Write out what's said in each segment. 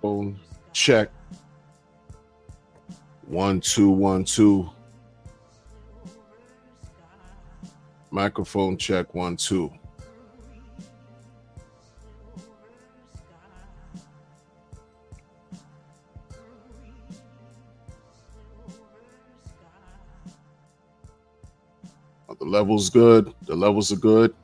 Microphone check. 1 2 1 2. Microphone check. 1 2. The level's good. The levels are good.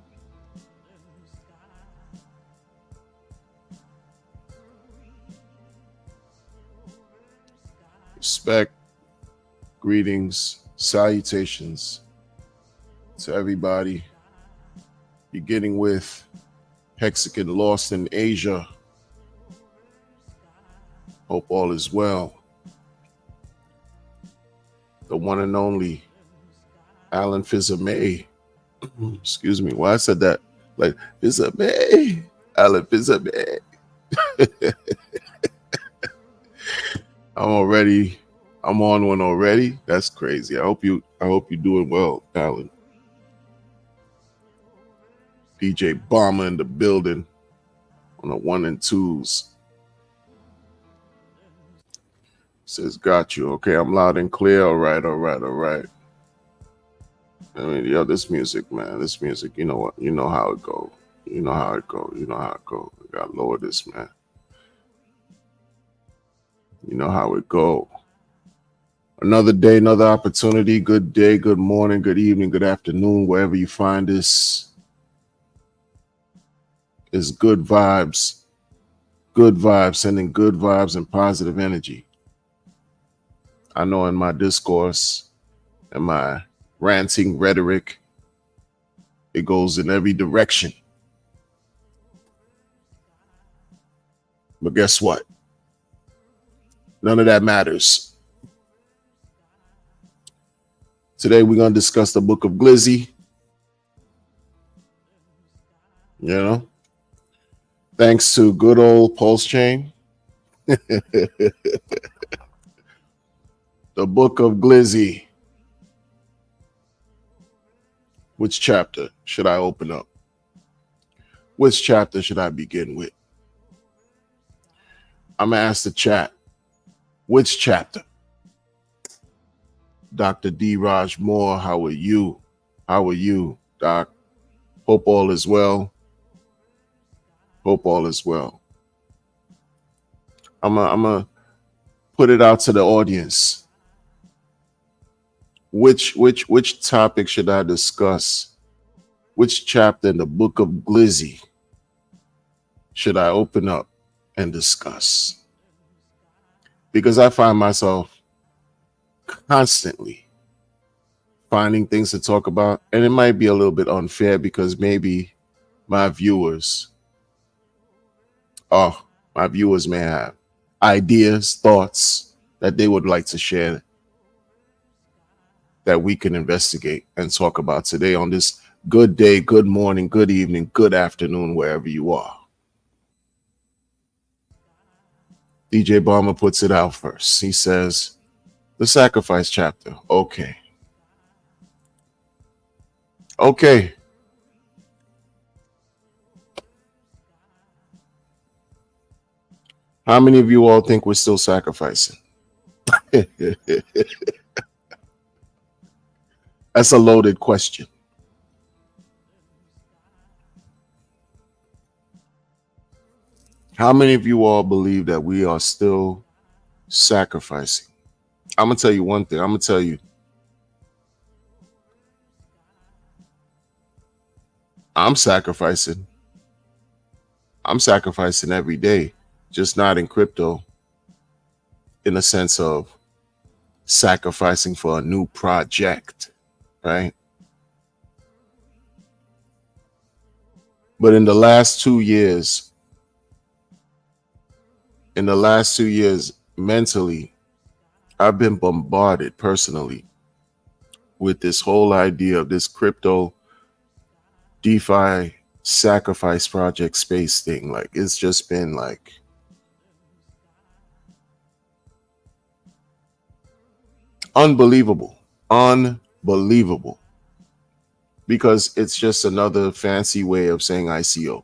Respect, greetings, salutations to everybody. Beginning with Hexagon Lost in Asia. Hope all is well. The one and only Alan Fizame. Excuse me. Why I said that? Like Fizame. Alan Fizame. I'm on one already. That's crazy. I hope you're doing well, Alan. DJ Bomber in the building on the 1 and 2s. Says got you. Okay, I'm loud and clear. All right. I mean, yo, this music, man. This music, you know what? You know how it go. You know how it go. I gotta lower this, man. You know how it go. Another day, another opportunity. Good day, good morning, good evening, good afternoon, wherever you find this. Is good vibes, sending good vibes and positive energy. I know in my discourse and my ranting rhetoric, it goes in every direction. But guess what? None of that matters. Today we're going to discuss the Book of GLIZZY. You know, thanks to good old Pulse Chain. The Book of GLIZZY. Which chapter should I open up? Which chapter should I begin with? I'm going to ask the chat. Which chapter? Dr. D. Raj Moore, how are you? How are you, Doc? Hope all is well. Hope all is well. I'm gonna put it out to the audience. Which topic should I discuss? Which chapter in the Book of GLIZZY should I open up and discuss? Because I find myself constantly finding things to talk about, and it might be a little bit unfair because maybe my viewers may have ideas, thoughts that they would like to share that we can investigate and talk about today on this good day, good morning, good evening, good afternoon, wherever you are. DJ Bomber puts it out first. He says, the sacrifice chapter. Okay. How many of you all think we're still sacrificing? That's a loaded question. How many of you all believe that we are still sacrificing? I'm going to tell you one thing. I'm going to tell you. I'm sacrificing. I'm sacrificing every day, just not in crypto, in the sense of sacrificing for a new project, right? But in the last 2 years, mentally, I've been bombarded personally with this whole idea of this crypto DeFi sacrifice project space thing. Like, it's just been like unbelievable, because it's just another fancy way of saying ICO,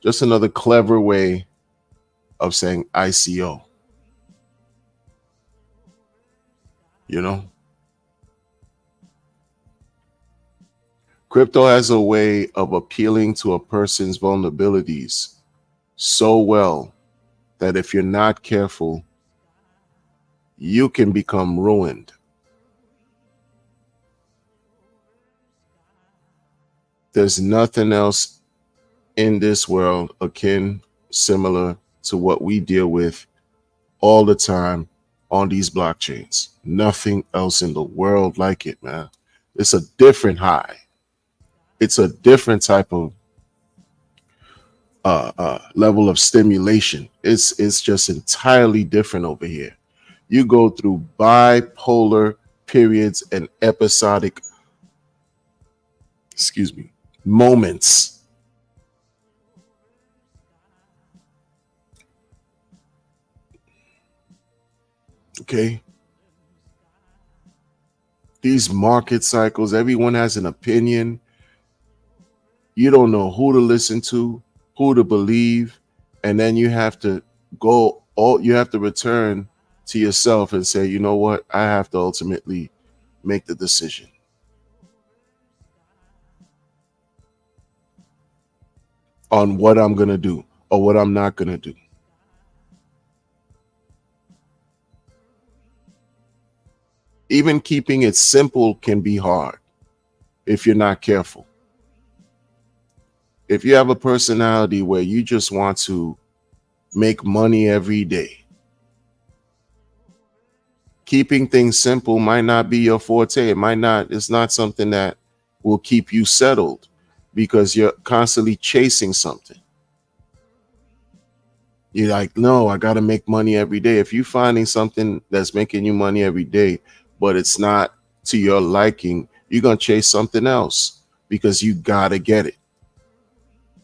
just another clever way of saying ICO. You know, crypto has a way of appealing to a person's vulnerabilities so well that if you're not careful, you can become ruined. There's nothing else in this world similar to what we deal with all the time on these blockchains. Nothing else in the world like it, man. It's a different high. It's a different type of level of stimulation. It's just entirely different over here. You go through bipolar periods and episodic, excuse me, moments. Okay, these market cycles, everyone has an opinion. You don't know who to listen to, who to believe, and then you have to you have to return to yourself and say, you know what, I have to ultimately make the decision on what I'm going to do or what I'm not going to do. Even keeping it simple can be hard if you're not careful. If you have a personality where you just want to make money every day, keeping things simple might not be your forte. It's not something that will keep you settled because you're constantly chasing something. You're like, no, I got to make money every day. If you're finding something that's making you money every day, but it's not to your liking, you're going to chase something else because you got to get it.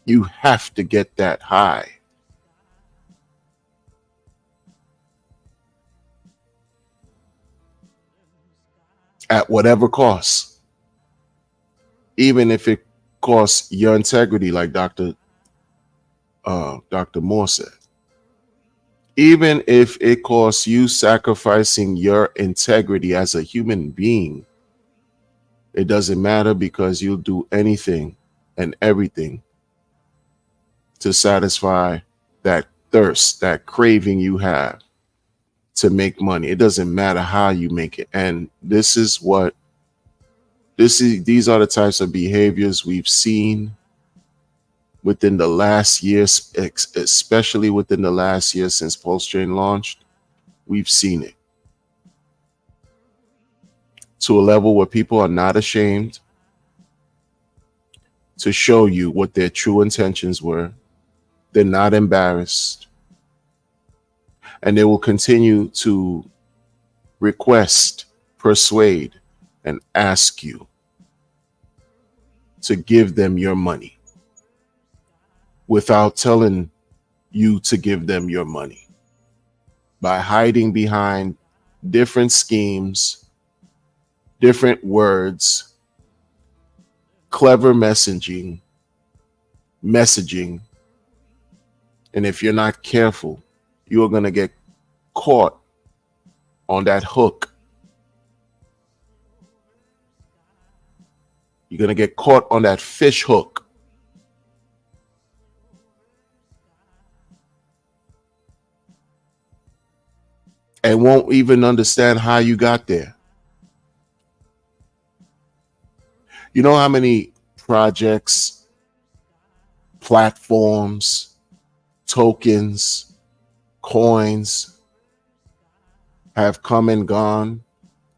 You have to get that high. At whatever cost, even if it costs your integrity, like Dr. Moore said. Even if it costs you sacrificing your integrity as a human being, it doesn't matter because you'll do anything and everything to satisfy that thirst, that craving you have to make money. It doesn't matter how you make it. And these are the types of behaviors we've seen within the last year, especially within the last year since Pulse Chain launched. We've seen it to a level where people are not ashamed to show you what their true intentions were. They're not embarrassed. And they will continue to request, persuade, and ask you to give them your money without telling you to give them your money, by hiding behind different schemes, different words, clever messaging. And if you're not careful, you're going to get caught on that hook. You're going to get caught on that fish hook. And won't even understand how you got there. You know how many projects, platforms, tokens, coins have come and gone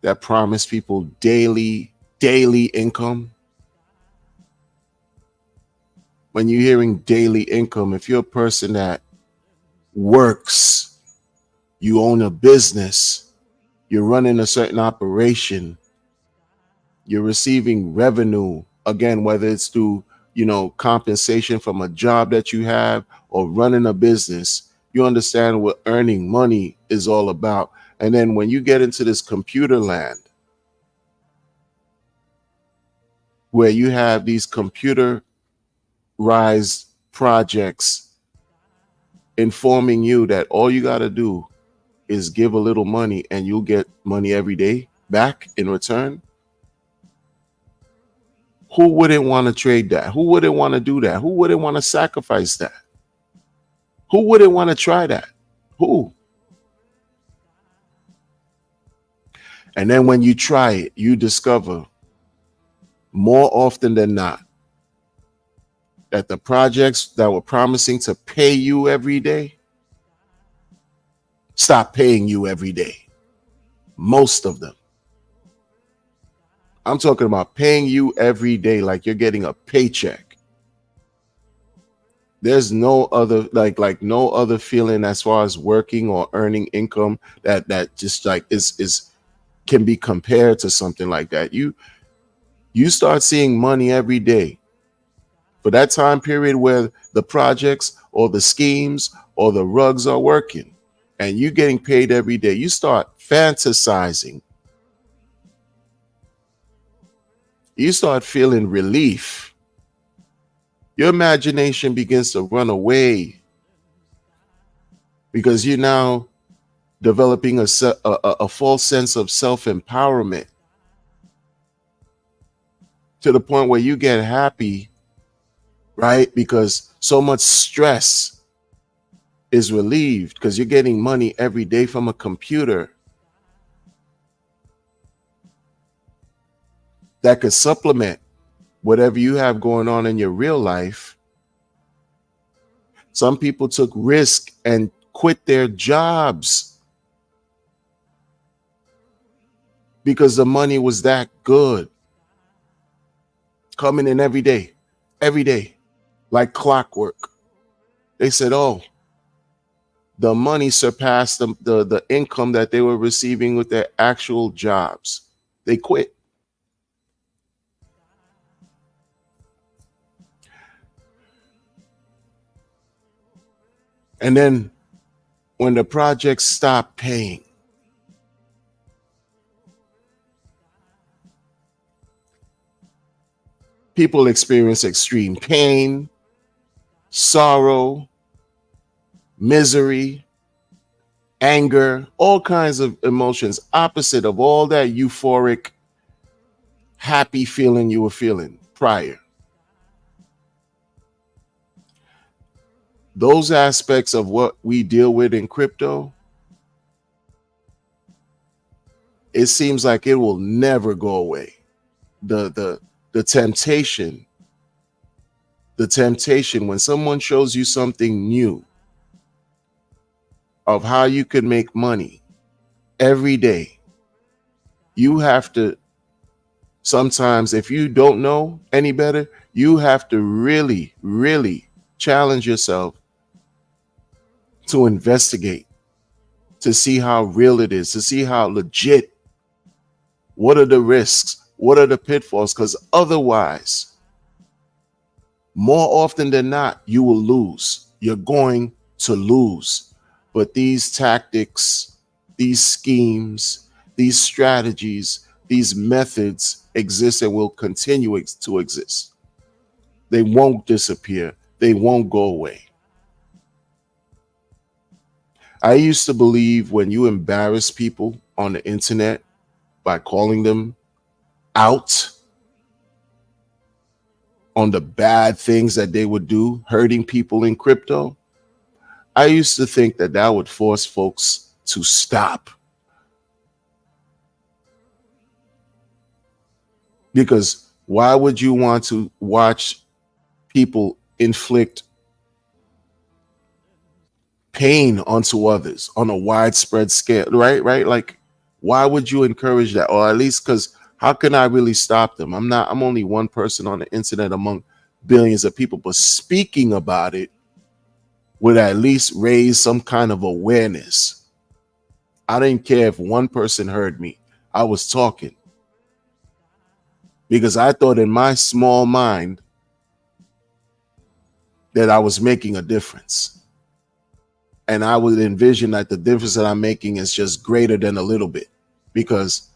that promise people daily income? When you're hearing daily income, if you're a person that works, you own a business, you're running a certain operation, you're receiving revenue, again, whether it's through, compensation from a job that you have or running a business, you understand what earning money is all about. And then when you get into this computer land where you have these computerized projects informing you that all you got to do is give a little money and you'll get money every day back in return, who wouldn't want to trade that? Who wouldn't want to do that? Who wouldn't want to sacrifice that? Who wouldn't want to try that? Who? And then when you try it, you discover more often than not that the projects that were promising to pay you every day stop paying you every day. Most of them. I'm talking about paying you every day like you're getting a paycheck. There's no other like no other feeling as far as working or earning income that just like is can be compared to something like that. You start seeing money every day for that time period where the projects or the schemes or the rugs are working and you getting paid every day. You start fantasizing. You start feeling relief. Your imagination begins to run away because you're now developing a false sense of self-empowerment to the point where you get happy, right? Because so much stress is relieved because you're getting money every day from a computer that could supplement whatever you have going on in your real life. Some people took risk and quit their jobs because the money was that good. Coming in every day, like clockwork. They said, oh, the money surpassed the income that they were receiving with their actual jobs. They quit. And then when the projects stopped paying, people experience extreme pain, sorrow, misery, anger, all kinds of emotions, opposite of all that euphoric, happy feeling you were feeling prior. Those aspects of what we deal with in crypto, it seems like it will never go away. The temptation when someone shows you something new of how you can make money every day, you have to sometimes, if you don't know any better, you have to really, really challenge yourself to investigate, to see how real it is, to see how legit, what are the risks, what are the pitfalls, because otherwise, more often than not, you will lose. You're going to lose. But these tactics, these schemes, these strategies, these methods exist and will continue to exist. They won't disappear. They won't go away. I used to believe when you embarrass people on the internet by calling them out on the bad things that they would do, hurting people in crypto, I used to think that that would force folks to stop. Because why would you want to watch people inflict pain onto others on a widespread scale, right? Like, why would you encourage that? Or at least, because how can I really stop them? I'm only one person on the internet among billions of people, but speaking about it would at least raise some kind of awareness. I didn't care if one person heard me. I was talking because I thought in my small mind that I was making a difference. And I would envision that the difference that I'm making is just greater than a little bit because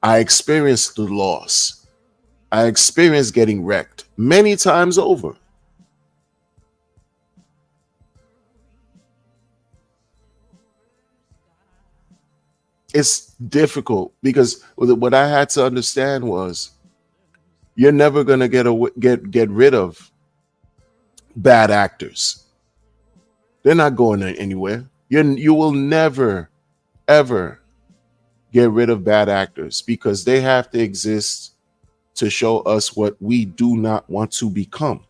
I experienced the loss. I experienced getting wrecked many times over. It's difficult because what I had to understand was you're never gonna get rid of bad actors. They're not going anywhere. You will never ever get rid of bad actors because they have to exist to show us what we do not want to become.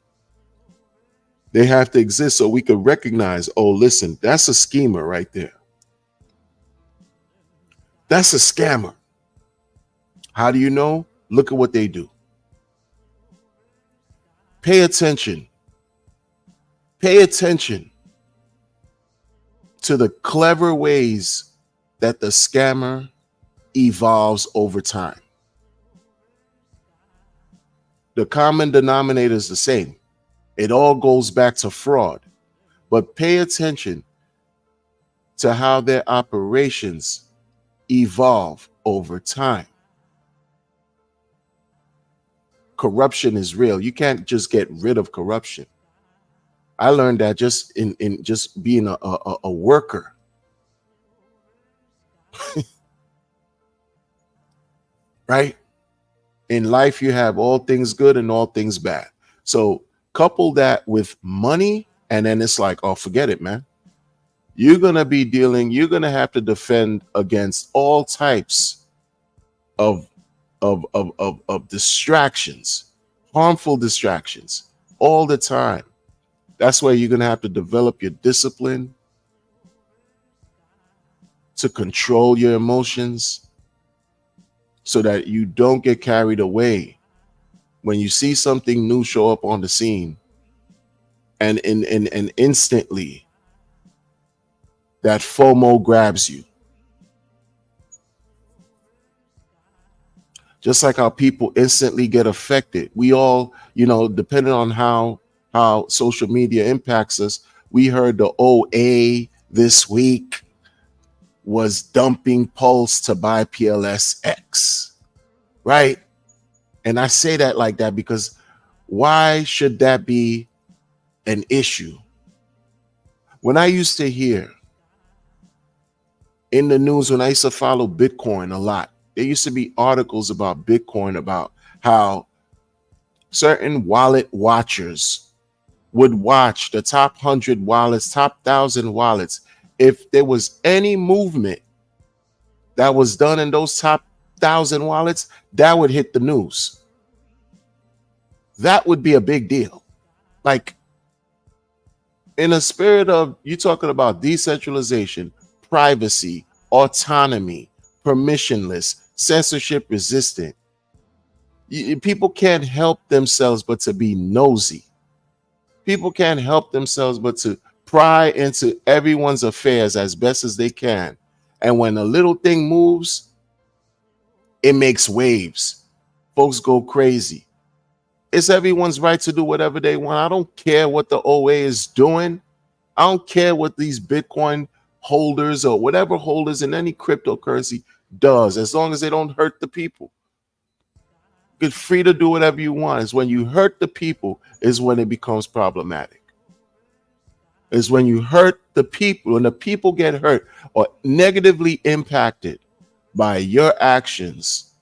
They have to exist so we can recognize, oh, listen, that's a schemer right there. That's a scammer. How do you know? Look at what they do. Pay attention. Pay attention to the clever ways that the scammer evolves over time. The common denominator is the same. It all goes back to fraud. But pay attention to how their operations evolve over time. Corruption is real. You can't just get rid of corruption. I learned that just in just being a worker. Right? In life, you have all things good and all things bad. So couple that with money, and then it's like, oh, forget it, man. You're going to have to defend against all types of distractions, harmful distractions all the time. That's why you're going to have to develop your discipline to control your emotions so that you don't get carried away when you see something new show up on the scene and instantly that FOMO grabs you. Just like how people instantly get affected. We all, depending on how social media impacts us, we heard the OA this week was dumping Pulse to buy PLSX, right? And I say that like that because why should that be an issue? When I used to hear in the news, when I used to follow Bitcoin a lot, there used to be articles about Bitcoin, about how certain wallet watchers would watch the top 100 wallets, top 1,000 wallets. If there was any movement that was done in those top 1,000 wallets, that would hit the news. That would be a big deal. Like, in a spirit of, you talking about decentralization, privacy, autonomy, permissionless, censorship resistant. People can't help themselves but to be nosy. People can't help themselves but to pry into everyone's affairs as best as they can. And when a little thing moves, it makes waves. Folks go crazy. It's everyone's right to do whatever they want. I don't care what the OA is doing. I don't care what these Bitcoin holders or whatever holders in any cryptocurrency does, as long as they don't hurt the people. You're free to do whatever you want. It's when you hurt the people is when it becomes problematic. It's when you hurt the people, when the people get hurt or negatively impacted by your actions,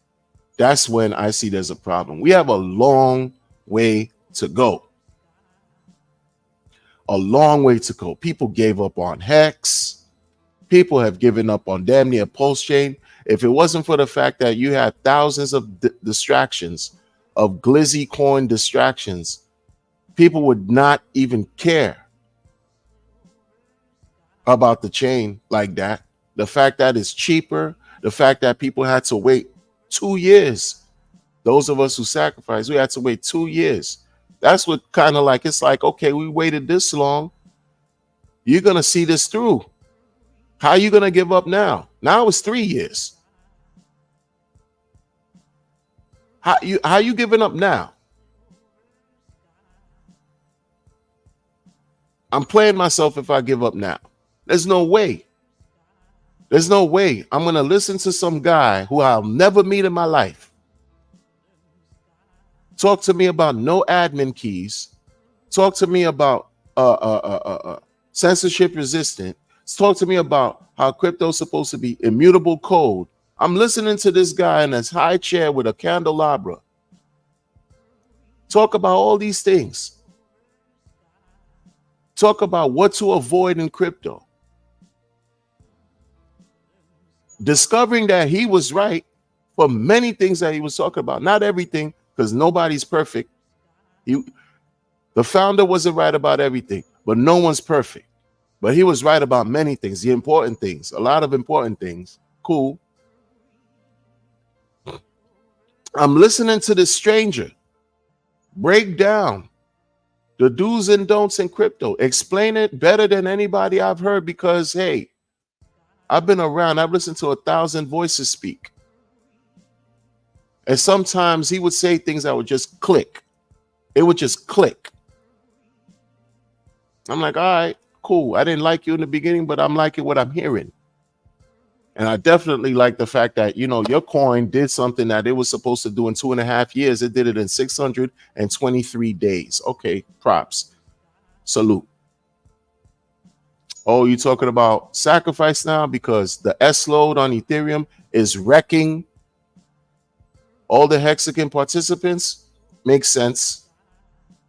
that's when I see there's a problem. We have a long way to go. A long way to go. People gave up on Hex. People have given up on damn near Pulse Chain. If it wasn't for the fact that you had thousands of distractions, of GLIZZY coin distractions, people would not even care about the chain like that. The fact that it's cheaper, the fact that people had to wait 2 years. Those of us who sacrificed, we had to wait 2 years. That's what kind of like, it's like, okay, we waited this long. You're going to see this through. How are you going to give up now? Now it's 3 years. How you giving up now? I'm playing myself if I give up now. There's no way. There's no way I'm going to listen to some guy who I'll never meet in my life talk to me about no admin keys, talk to me about censorship resistant, Talk to me about how crypto's supposed to be immutable code. I'm listening to this guy in his high chair with a candelabra talk about all these things. Talk about what to avoid in crypto. Discovering that he was right for many things that he was talking about. Not everything, because nobody's perfect. The founder wasn't right about everything, but no one's perfect. But he was right about many things, the important things, a lot of important things. Cool. I'm listening to this stranger break down the do's and don'ts in crypto, explain it better than anybody I've heard because, hey, I've been around. I've listened to 1,000 voices speak. And sometimes he would say things that would just click. It would just click. I'm like, all right, cool. I didn't like you in the beginning, but I'm liking what I'm hearing. And I definitely like the fact that, you know, your coin did something that it was supposed to do in 2.5 years. It did it in 623 days. Okay, props. Salute. Oh, you talking about sacrifice now because the S load on Ethereum is wrecking all the hexagon participants? Makes sense.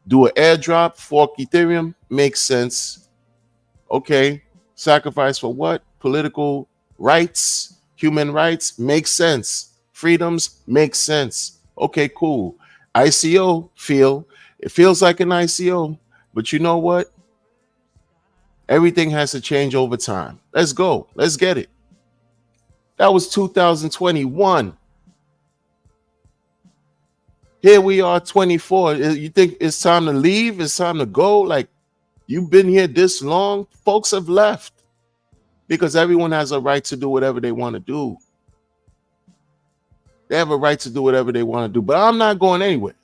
Do an airdrop, fork Ethereum? Makes sense. Okay, sacrifice for what? Political rights, human rights? Makes sense. Freedoms? Makes sense. Okay, cool. ICO, it feels like an ICO, but you know what? Everything has to change over time. Let's go. Let's get it. That was 2021. Here we are, 24. You think it's time to leave? It's time to go? Like, you've been here this long? Folks have left because everyone has a right to do whatever they want to do. They have a right to do whatever they want to do, but I'm not going anywhere.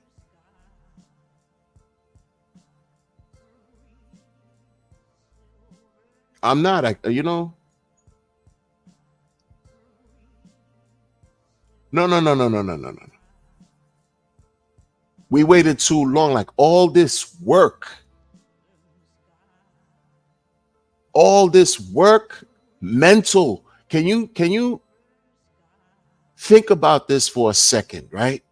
I'm not, you know. No. We waited too long. Like all this work, mental. Can you think about this for a second, right?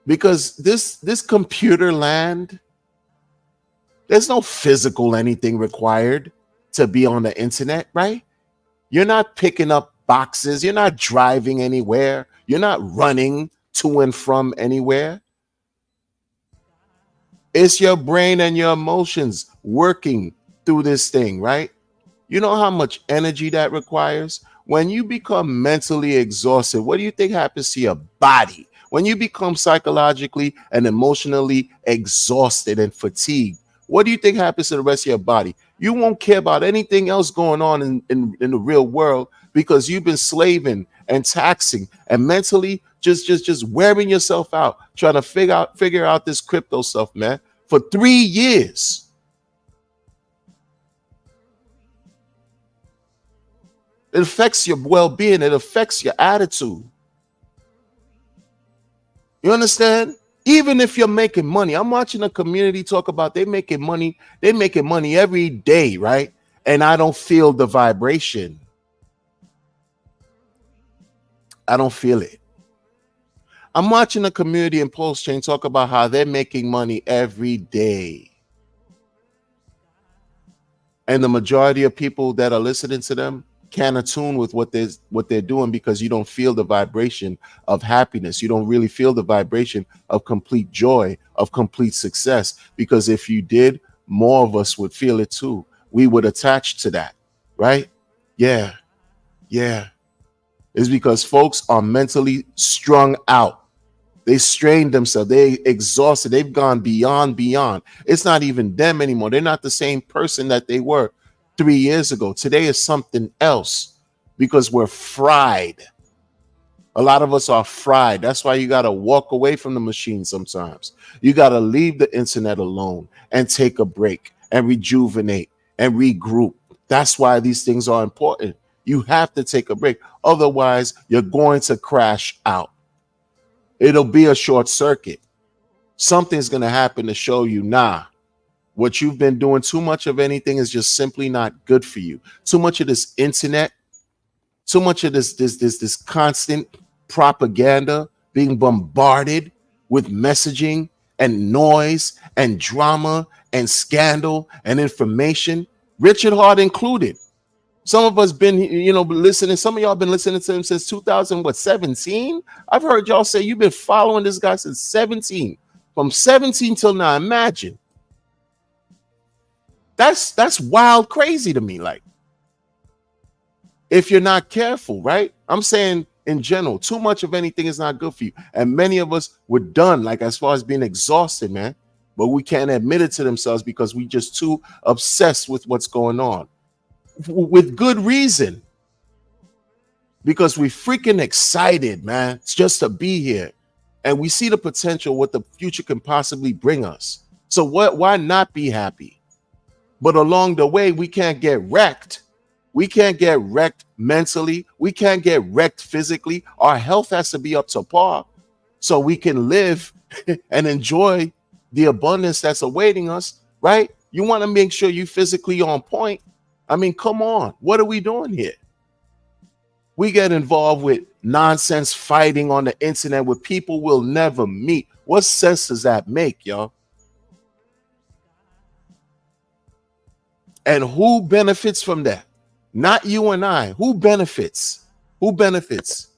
Because this computer land, there's no physical anything required to be on the internet, right? You're not picking up boxes. You're not driving anywhere. You're not running to and from anywhere. It's your brain and your emotions working through this thing, right? You know how much energy that requires? When you become mentally exhausted, what do you think happens to your body? When you become psychologically and emotionally exhausted and fatigued, what do you think happens to the rest of your body? You won't care about anything else going on in the real world because you've been slaving and taxing and mentally just wearing yourself out, trying to figure out this crypto stuff, man, for 3 years. It affects your well-being. It affects your attitude. You understand? Even if you're making money, I'm watching a community talk about they making money every day, right? And I don't feel the vibration. I don't feel it. I'm watching a community in Pulse Chain talk about how they're making money every day. And the majority of people that are listening to them can't attune with what they're doing because you don't feel the vibration of happiness. You don't really feel the vibration of complete joy, of complete success. Because if you did, more of us would feel it too. We would attach to that, right? Yeah. It's because folks are mentally strung out. They strained themselves. They exhausted. They've gone beyond. It's not even them anymore. They're not the same person that they were 3 years ago. Today is something else because we're fried. A lot of us are fried. That's why you got to walk away from the machine sometimes. You got to leave the internet alone and take a break and rejuvenate and regroup. That's why these things are important. You have to take a break. Otherwise, you're going to crash out. It'll be a short circuit. Something's going to happen to show you, nah, What you've been doing, too much of anything is just simply not good for you. Too much of this internet, too much of this constant propaganda, being bombarded with messaging and noise and drama and scandal and information, Richard Hart included. Some of us been, listening. Some of y'all been listening to him since 2017. I've heard y'all say you've been following this guy since 17. From 17 till now. Imagine. That's wild crazy to me. Like, if you're not careful, right? I'm saying in general, too much of anything is not good for you. And many of us were done, like as far as being exhausted, man. But we can't admit it to themselves because we just too obsessed with what's going on. With good reason. Because we freaking excited, man. It's just to be here. And we see the potential, what the future can possibly bring us. So why not be happy? But along the way, we can't get wrecked. We can't get wrecked mentally. We can't get wrecked physically. Our health has to be up to par so we can live and enjoy the abundance that's awaiting us, right? You want to make sure you physically on point. I mean, come on. What are we doing here? We get involved with nonsense fighting on the internet with people we'll never meet. What sense does that make, y'all? And who benefits from that? Not you and I. Who benefits? Who benefits?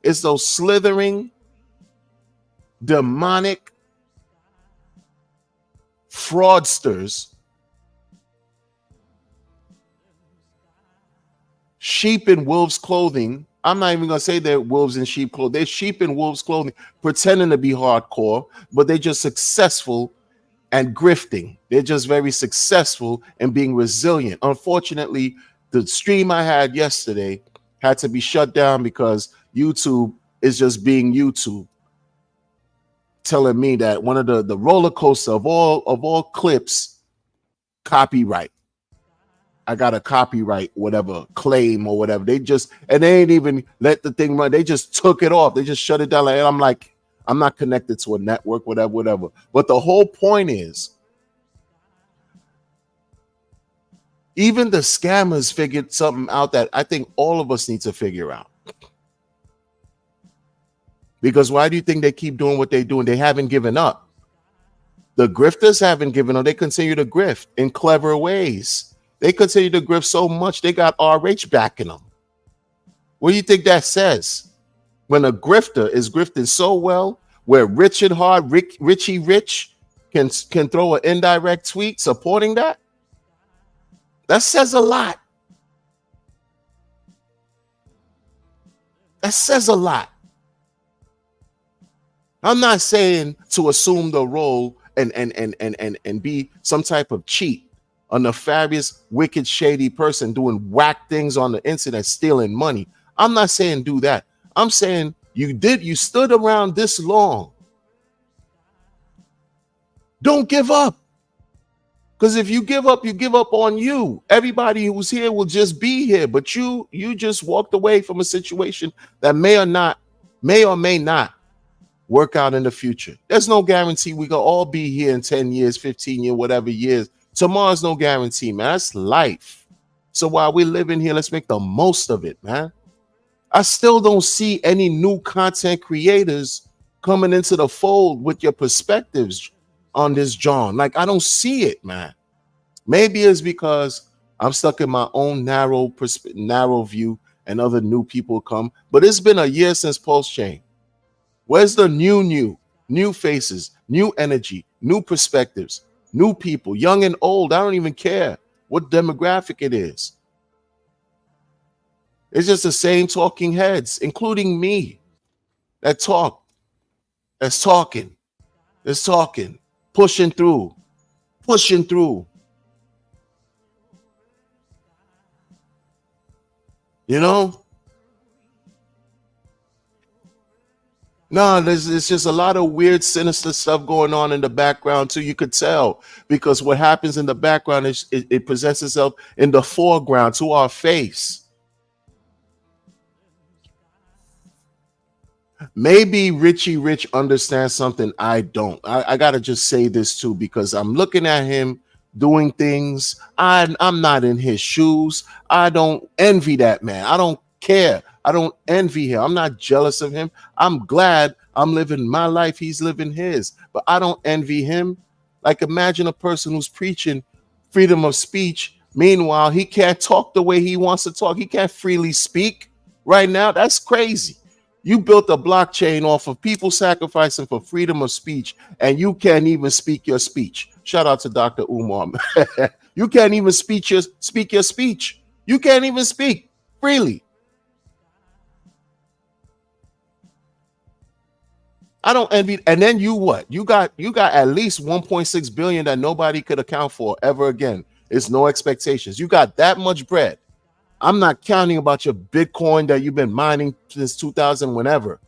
It's those slithering, demonic fraudsters, sheep in wolves' clothing. I'm not even going to say they're wolves in sheep clothing. They're sheep in wolves' clothing, pretending to be hardcore, but they're just successful and grifting. They're just very successful and being resilient. Unfortunately, the stream I had yesterday had to be shut down because YouTube is just being YouTube, telling me that one of the roller coaster of all clips, copyright. I got a copyright, whatever claim or whatever. They ain't even let the thing run. They just took it off. They just shut it down. And I'm like, I'm not connected to a network, whatever. But the whole point is, even the scammers figured something out that I think all of us need to figure out. Because why do you think they keep doing what they're doing? They haven't given up. The grifters haven't given up. They continue to grift in clever ways. They continue to grift so much, they got RH backing them. What do you think that says? When a grifter is grifting so well, where Richard Hart, Richie Rich can throw an indirect tweet supporting that, that says a lot. That says a lot. I'm not saying to assume the role and be some type of cheat, a nefarious, wicked, shady person doing whack things on the internet, stealing money. I'm not saying do that. I'm saying you stood around this long. Don't give up. Because if you give up on you. Everybody who's here will just be here. But you just walked away from a situation that may or may not work out in the future. There's no guarantee we can all be here in 10 years, 15 years, whatever years. Tomorrow's no guarantee, man. That's life. So while we're living here, let's make the most of it, man. I still don't see any new content creators coming into the fold with your perspectives on this, John. Like, I don't see it, man. Maybe it's because I'm stuck in my own narrow view and other new people come. But it's been a year since Pulse Chain. Where's the new faces, new energy, new perspectives, new people, young and old? I don't even care what demographic it is. It's just the same talking heads, including me, that's talking, pushing through. You know? No, there's just a lot of weird, sinister stuff going on in the background too. You could tell because what happens in the background is it presents itself in the foreground to our face. Maybe Richie Rich understands something I don't. I gotta just say this too, because I'm looking at him doing things. I'm not in his shoes. I don't envy that man. I don't care. I don't envy him. I'm not jealous of him. I'm glad I'm living my life. He's living his. But I don't envy him. Like, imagine a person who's preaching freedom of speech. Meanwhile, he can't talk the way he wants to talk. He can't freely speak right now. That's crazy. You built a blockchain off of people sacrificing for freedom of speech, and you can't even speak your speech. Shout out to Dr. Umar. You can't even speak your speech. You can't even speak freely. I don't envy. And then you what? You got at least 1.6 billion that nobody could account for ever again. It's no expectations. You got that much bread. I'm not counting about your Bitcoin that you've been mining since 2000, whenever.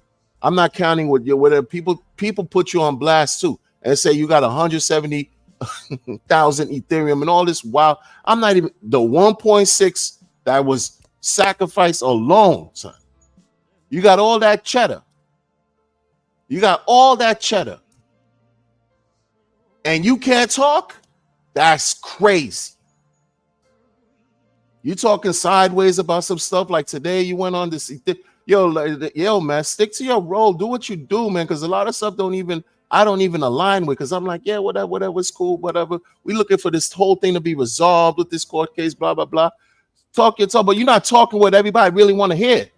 I'm not counting with your whatever people put you on blast too and say you got 170,000 Ethereum and all this. Wow, I'm not even the 1.6 that was sacrificed alone, son. You got all that cheddar. You got all that cheddar. And you can't talk? That's crazy. You talking sideways about some stuff like today you went on this. Yo, man, stick to your role. Do what you do, man, because a lot of stuff I don't even align with, because I'm like, yeah, whatever, it's cool, whatever. We looking for this whole thing to be resolved with this court case, blah, blah, blah. Talk your talk, but you're not talking what everybody really want to hear.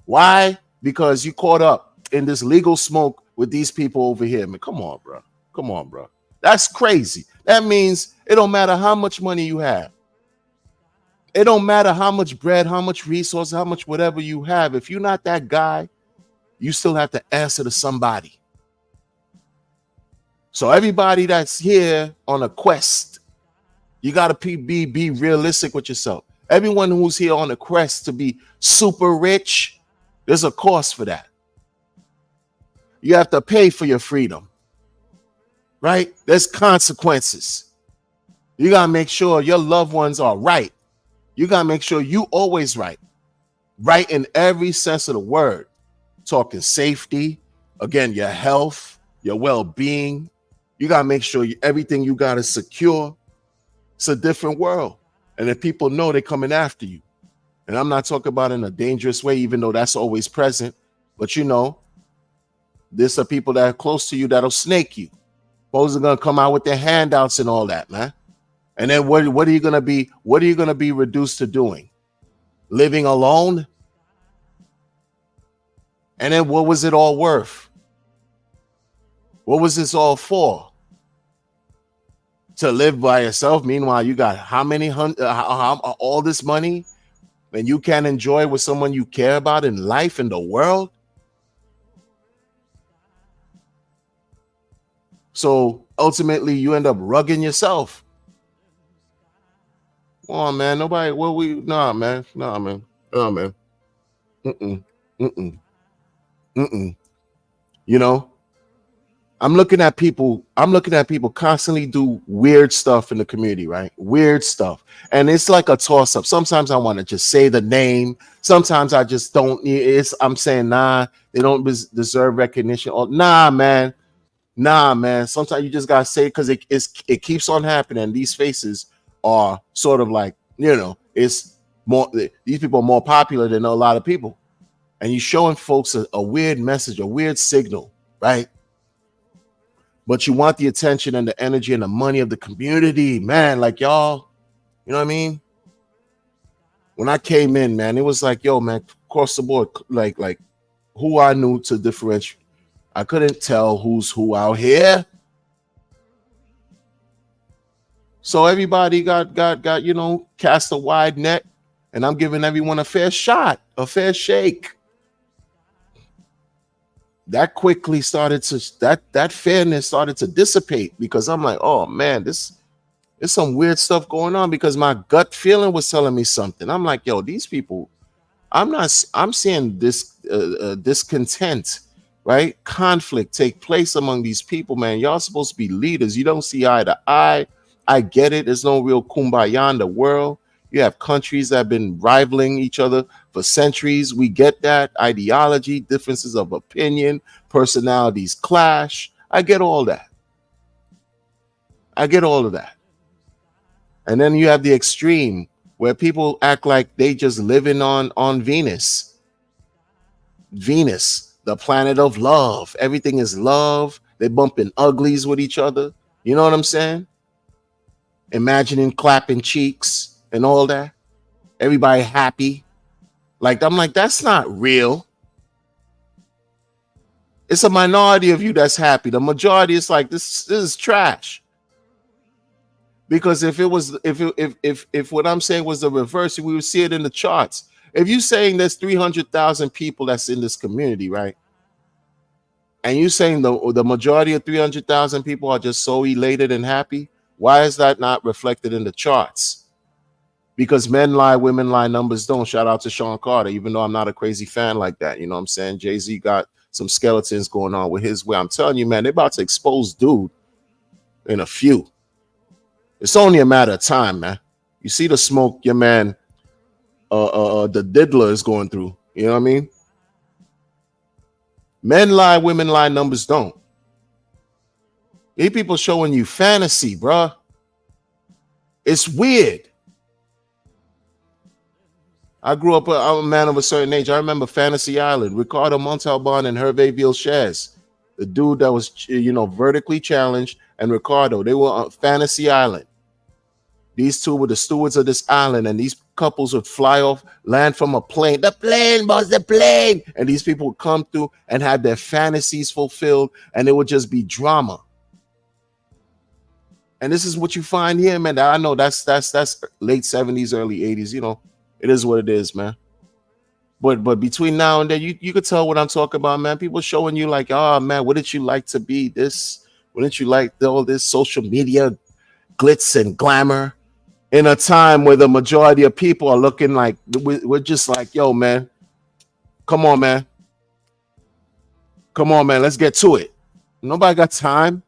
Why? Because you caught up in this legal smoke with these people over here. Man, come on, bro. Come on, bro. That's crazy. That means it don't matter how much money you have. It don't matter how much bread, how much resources, how much whatever you have. If you're not that guy, you still have to answer to somebody. So everybody that's here on a quest, you got to be realistic with yourself. Everyone who's here on a quest to be super rich, there's a cost for that. You have to pay for your freedom, right? There's consequences. You got to make sure your loved ones are right. You got to make sure you always right in every sense of the word. Talking safety, again, your health, your well-being. You got to make sure everything you got is secure. It's a different world. And if people know they're coming after you, and I'm not talking about in a dangerous way, even though that's always present, but you know, there's some people that are close to you that'll snake you. Those are going to come out with their handouts and all that, man. And then what are you going to be? What are you going to be reduced to doing? Living alone? And then what was it all worth? What was this all for? To live by yourself? Meanwhile, you got how many all this money, and you can't enjoy with someone you care about in life, in the world? So ultimately, you end up rugging yourself. Come on, man. Nobody. Nah, man. Mm-mm. You know, I'm looking at people constantly do weird stuff in the community, right? Weird stuff. And it's like a toss up. Sometimes I want to just say the name. Sometimes I just don't. I'm saying, nah, they don't deserve recognition. Or nah, man. Sometimes you just got to say it because it keeps on happening. These faces are sort of like, it's more, these people are more popular than a lot of people. And you're showing folks a weird message, a weird signal, right? But you want the attention and the energy and the money of the community, man. Like, y'all, you know what I mean? When I came in, man, it was like, yo, man, across the board, like who I knew to differentiate. I couldn't tell who's who out here. So everybody got cast a wide net, and I'm giving everyone a fair shot, a fair shake. That quickly started to that fairness started to dissipate, because I'm like, oh man, there's some weird stuff going on, because my gut feeling was telling me something. I'm like, yo, these people, I'm seeing this discontent, right? Conflict take place among these people, man. Y'all supposed to be leaders. You don't see eye to eye. I get it. There's no real kumbaya in the world. You have countries that have been rivaling each other for centuries. We get that. Ideology, differences of opinion, personalities clash. I get all that. I get all of that. And then you have the extreme where people act like they just living on Venus. Venus, the planet of love. Everything is love. They bumping uglies with each other. You know what I'm saying? Imagining clapping cheeks and all that. Everybody happy. Like, I'm like, that's not real. It's a minority of you that's happy. The majority is like, this is trash. Because if it was, if what I'm saying was the reverse, we would see it in the charts. If you're saying there's 300,000 people that's in this community, right? And you're saying the majority of 300,000 people are just so elated and happy, why is that not reflected in the charts? Because men lie, women lie, numbers don't. Shout out to Sean Carter, even though I'm not a crazy fan like that. You know what I'm saying? Jay-Z got some skeletons going on with his way. I'm telling you, man, they're about to expose dude in a few. It's only a matter of time, man. You see the smoke your man, the diddler is going through. You know what I mean? Men lie, women lie, numbers don't. These people showing you fantasy, bruh. It's weird. I grew up, I'm a man of a certain age. I remember Fantasy Island, Ricardo Montalban and Hervé Villechaize, the dude that was, vertically challenged, and Ricardo. They were on Fantasy Island. These two were the stewards of this island, and these couples would fly off, land from a plane. The plane, boss, the plane. And these people would come through and have their fantasies fulfilled, and it would just be drama. And this is what you find here, man. I know that's late 70s, early 80s. It is what it is, man. But between now and then, you could tell what I'm talking about, man. People showing you like, oh, man, wouldn't you like to be this? Wouldn't you like all this social media glitz and glamour in a time where the majority of people are looking like, we're just like, yo, man, come on, man. Come on, man. Let's get to it. Nobody got time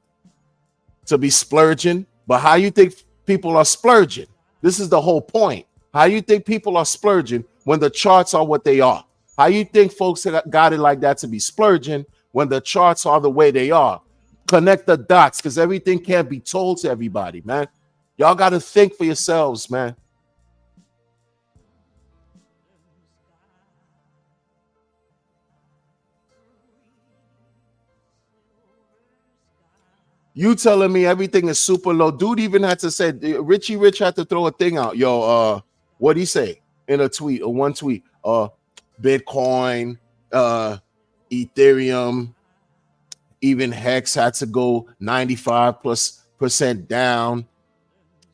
to be splurging. But how you think people are splurging? This is the whole point. How you think people are splurging when the charts are what they are? How you think folks got it like that to be splurging when the charts are the way they are? Connect the dots, because everything can't be told to everybody, man. Y'all got to think for yourselves, man. You telling me everything is super low? Dude even had to say, Richie Rich had to throw a thing out. Yo, what'd he say in a tweet or one tweet? Bitcoin, Ethereum, even Hex had to go 95+% down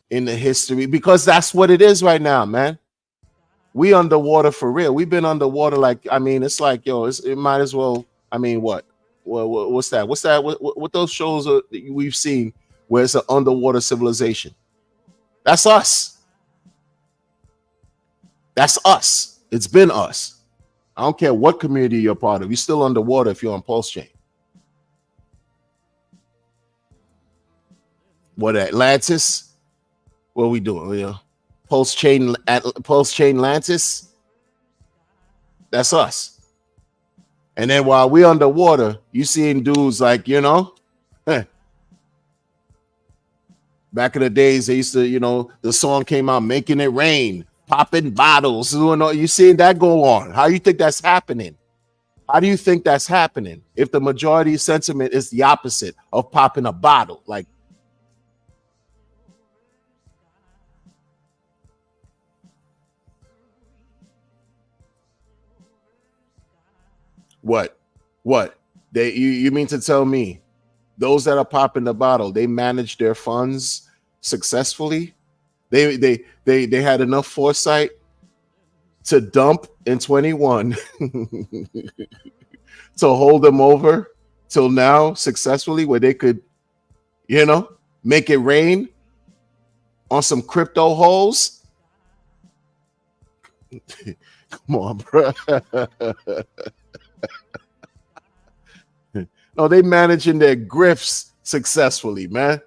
in the history, because that's what it is right now, man. We underwater for real. We've been underwater it's like, yo, it might as well. I mean, what? What's that? What's that? What those shows we've seen where it's an underwater civilization? That's us. That's us. It's been us. I don't care what community you're part of. You're still underwater if you're on Pulse Chain. What, Atlantis? What are we doing? Pulse Chain Atlantis? That's us. And then while we're underwater, you seeing dudes like, back in the days, they used to, the song came out, Making It Rain, popping bottles. You seeing that go on. How you think that's happening? How do you think that's happening if the majority sentiment is the opposite of popping a bottle? Like, what? You mean to tell me those that are popping the bottle, they manage their funds successfully? They had enough foresight to dump in 21 to hold them over till now successfully, where they could, make it rain on some crypto holes. Come on, bro. No, they managing their grifts successfully, man.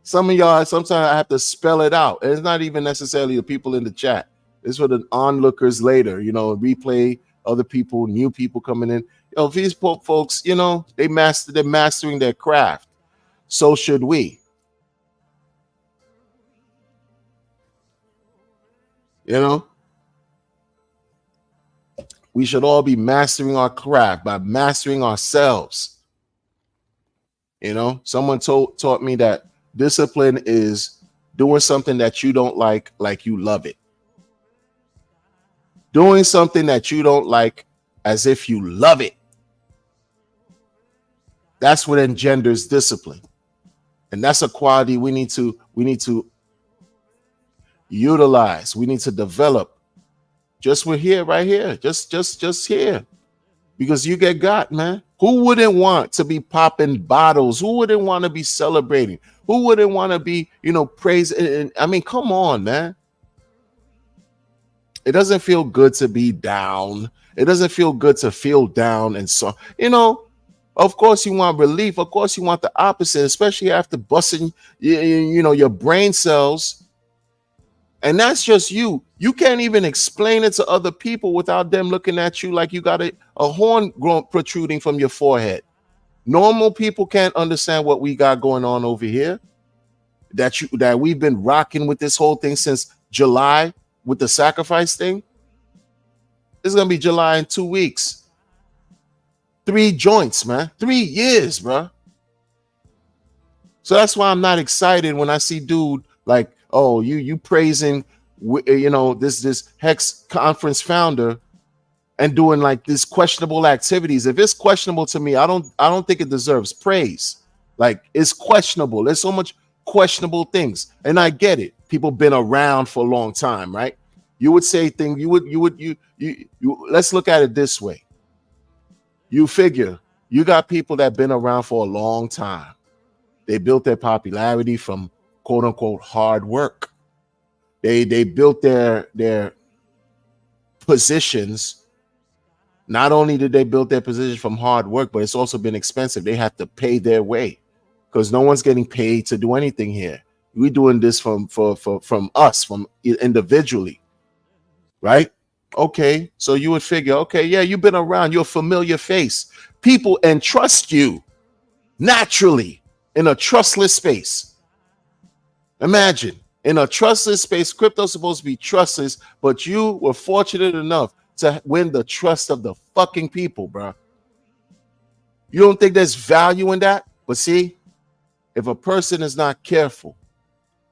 Some of y'all, sometimes I have to spell it out. And it's not even necessarily the people in the chat. It's for the onlookers later, replay, other people, new people coming in. These folks, they're mastering their craft. So should we. You know, we should all be mastering our craft by mastering ourselves. You know, someone taught me that discipline is doing something that you don't like you love it. Doing something that you don't like as if you love it. That's what engenders discipline. And that's a quality we need to utilize. We need to develop. Just we're here, right here. Just here. Because you get got, man. Who wouldn't want to be popping bottles? Who wouldn't want to be celebrating? Who wouldn't want to be, praising? I mean, come on, man. It doesn't feel good to be down. It doesn't feel good to feel down. And so, of course you want relief. Of course you want the opposite, especially after busting, your brain cells. And that's just you. You can't even explain it to other people without them looking at you like you got a horn protruding from your forehead. Normal people can't understand what we got going on over here. That we've been rocking with this whole thing since July with the sacrifice thing. It's gonna be July in 2 weeks. 3 joints, man. 3 years, bro. So that's why I'm not excited when I see dude like, oh, you praising, this Hex conference founder and doing like this questionable activities. If it's questionable to me, I don't think it deserves praise. Like, it's questionable. There's so much questionable things, and I get it. People been around for a long time, right? You would say things. You let's look at it this way. You figure you got people that been around for a long time. They built their popularity from quote unquote hard work. They built their positions. Not only did they build their position from hard work, but it's also been expensive. They have to pay their way because no one's getting paid to do anything here. We're doing this from us, from individually, right? Okay, so you would figure, okay, yeah, you've been around, you're a familiar face. People entrust you naturally in a trustless space. Imagine, in a trustless space, crypto's supposed to be trustless, but you were fortunate enough to win the trust of the fucking people, bro. You don't think there's value in that? But see, if a person is not careful,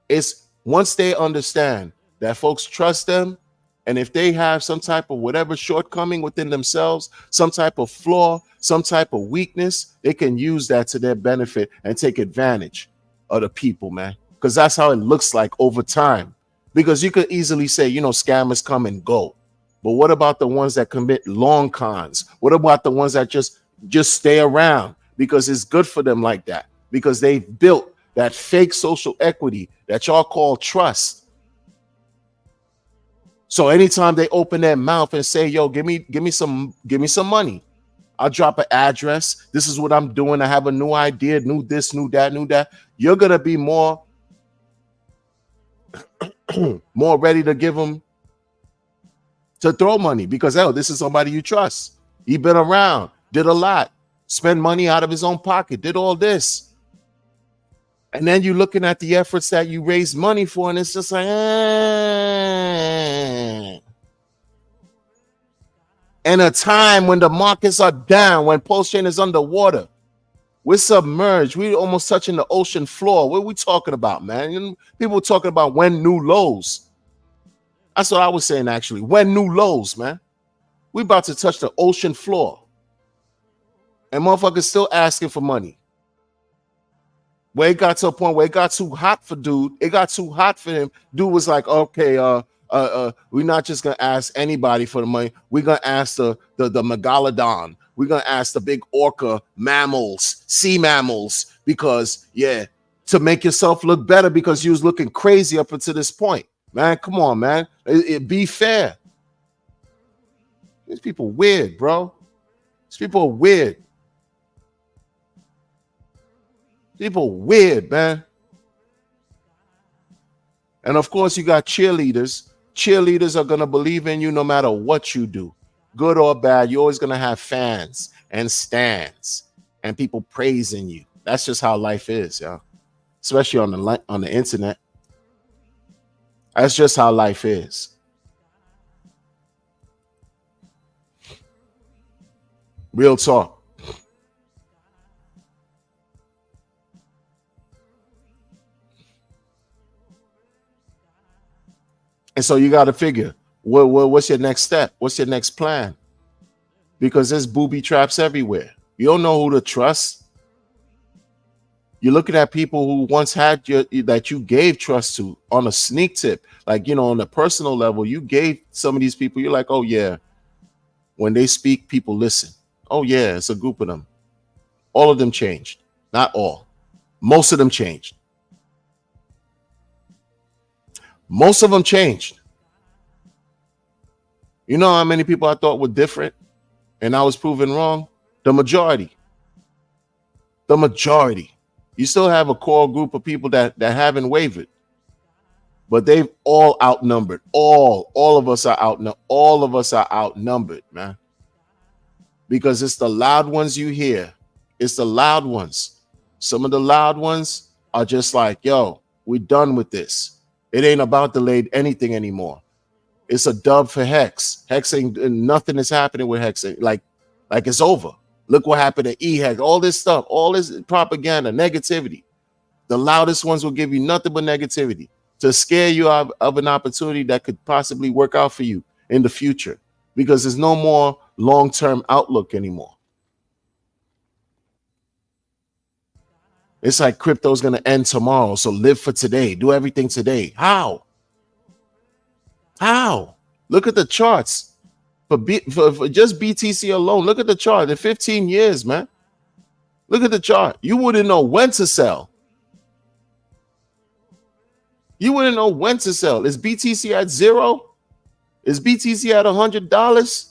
it's once they understand that folks trust them, and if they have some type of whatever shortcoming within themselves, some type of flaw, some type of weakness, they can use that to their benefit and take advantage of the people, man. Because that's how it looks like over time. Because you could easily say, scammers come and go. But what about the ones that commit long cons? What about the ones that just stay around because it's good for them like that? Because they've built that fake social equity that y'all call trust. So anytime they open their mouth and say, yo, give me some money, I'll drop an address. This is what I'm doing. I have a new idea, new this, new that. You're going to be more ready to give them, to throw money because, this is somebody you trust. He been around, did a lot, spend money out of his own pocket, did all this. And then you're looking at the efforts that you raised money for, and it's just like, In a time when the markets are down, when Pulse Chain is underwater, we're submerged. We're almost touching the ocean floor. What are we talking about, man? People talking about when new lows. That's what I was saying, actually. When new lows, man. We about to touch the ocean floor. And motherfuckers still asking for money. Where it got to a point where it got too hot for dude. It got too hot for him. Dude was like, okay, we're not just gonna ask anybody for the money. We're gonna ask the megalodon. We're gonna ask the big orca mammals, sea mammals, because to make yourself look better because you was looking crazy up until this point. Man, come on, man. It be fair. These people weird, bro. These people are weird. People weird, man. And of course, you got cheerleaders. Cheerleaders are going to believe in you no matter what you do. Good or bad, you're always going to have fans and stands and people praising you. That's just how life is, y'all. Especially on the internet. That's just how life is. Real talk. And so you got to figure, what's your next step? What's your next plan? Because there's booby traps everywhere. You don't know who to trust. You're looking at people who once had that you gave trust to on a sneak tip, like, on a personal level. You gave some of these people. You're like, oh yeah, when they speak, people listen. Oh yeah, it's a group of them. All of them changed. Not all. Most of them changed. Most of them changed. You know how many people I thought were different and I was proven wrong? The majority. The majority. You still have a core group of people that haven't wavered, but they've all outnumbered. All of us are outnumbered. All of us are outnumbered, man. Because it's the loud ones you hear. It's the loud ones. Some of the loud ones are just like, yo, we're done with this. It ain't about delayed anything anymore. It's a dub for Hex. Hex ain't, nothing is happening with Hex. Like it's over. Look what happened to E-Hex. All this stuff, all this propaganda, negativity. The loudest ones will give you nothing but negativity to scare you out of an opportunity that could possibly work out for you in the future, because there's no more long-term outlook anymore. It's like crypto's going to end tomorrow, so live for today. Do everything today. How? Look at the charts for just BTC alone. Look at the chart in 15 years, man. Look at the chart. You wouldn't know when to sell. You wouldn't know when to sell. Is BTC at zero? Is BTC at $100?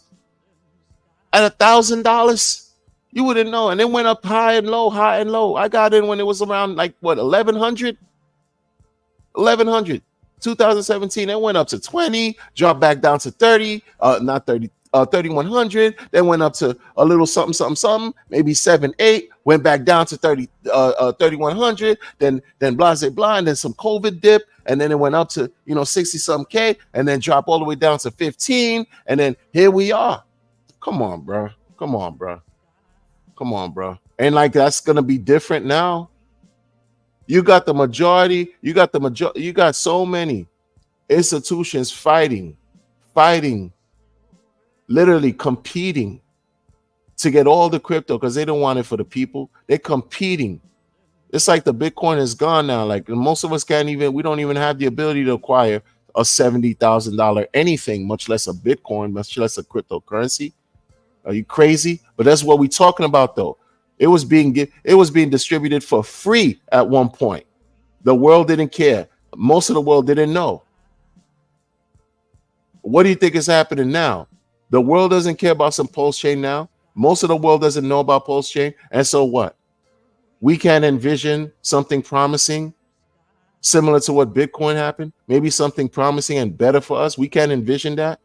At $1,000? You wouldn't know. And it went up high and low, high and low. I got in when it was around like what, 1100? 1100. 2017, it went up to 20, dropped back down to 30, not 30, 3100, then went up to a little something, maybe 7, 8, went back down to 3100, then blase blah, and then some COVID dip, and then it went up to 60 something K, and then dropped all the way down to 15, and then here we are. Come on, bro. And like that's gonna be different now. You got the majority, you got so many institutions fighting, literally competing to get all the crypto because they don't want it for the people. They're competing. It's like the Bitcoin is gone now. Like most of us we don't even have the ability to acquire a $70,000 anything, much less a Bitcoin, much less a cryptocurrency. Are you crazy? But that's what we're talking about, though. It was being distributed for free at one point. The world didn't care. Most of the world didn't know. What do you think is happening now? The world doesn't care about some Pulse chain now. Most of the world doesn't know about Pulse chain. And so what? We can envision something promising, similar to what Bitcoin happened. Maybe something promising and better for us. We can't envision that.